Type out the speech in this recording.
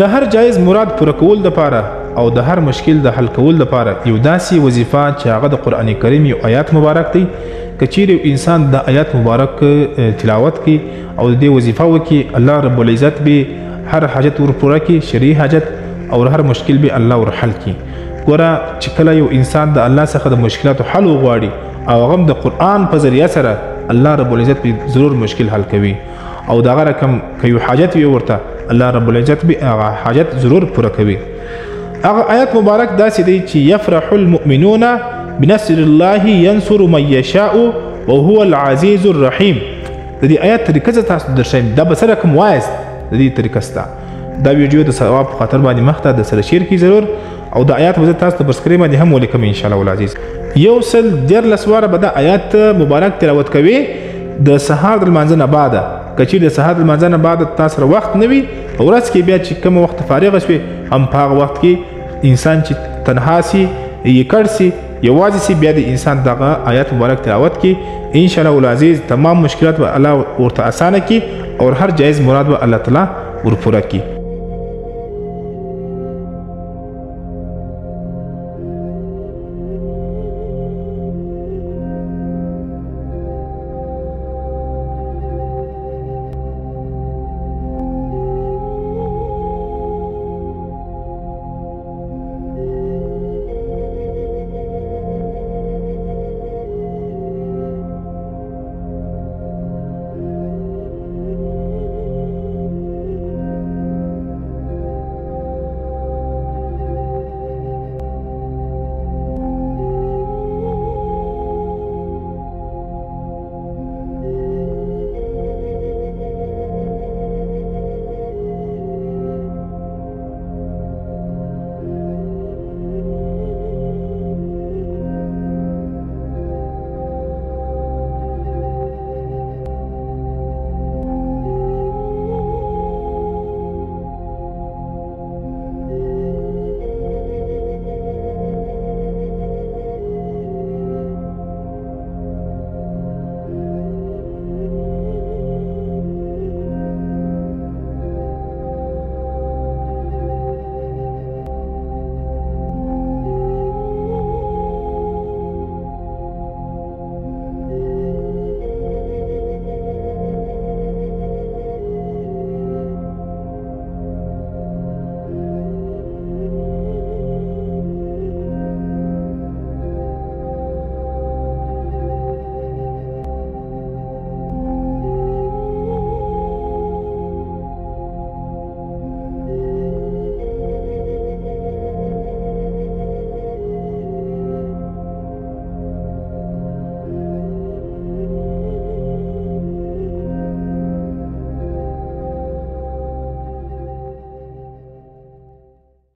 د هر جایز مراد پوره کول دپاره او د هر مشکل د حل کول دپاره یو داسې وظیفه چې هغه د قرآن کریم یو آیات مبارک دی. که چیرې انسان د آیات مبارک تلاوت کړي او د دې وظیفه وکړي، الله رب العزت به هر حاجت ور پوره کړي، شرعي حاجت او هر مشکل به الله ور حل کړي. ګوره چې کله یو انسان د الله څخه د مشکلاتو حل وغواړي او هغه د قرآن په ذریعه سره الله رب العزت به ضرور مشکل حل کوي او دغه رقم که یو حاجت وي ورته الله رب العزت به هغه حاجت ضرور پوره کوي. هغه آیت مبارک داسې دی چې یفرح المؤمنون بنصر الله ينصر من يشاء وهو العزيز الرحيم. د دې آیت طریقه زه تاسو درښیم، دا به څه رقم وایست د دې طریقه سته. دا ویډیو د ثواب په خاطر باندې مخته د سره شیر کړئ ضرور، او د آیات به زه تاسو ته پر سکرین باندې هم ولیکم انشاءالله العزیز. 114 واره به دا آیات مبارک تلاوت کوي د سهار د لمانځه نه بعده. که چیرې د سهار د لمانځه نه بعد تاسو سره وخت نه وي، په ورځ کې بیا چې کوم وخت فارغ شوي هم په هغه وخت کې انسان چې تنها سي یکړ سي یوازې سي، بیا د انسان دغه آیات مبارک تلاوت کې انشاءالله العزیز تمام مشکلات به الله ورته اسانه کړي او هر جایز مراد به الله تعالی ور پوره کړي.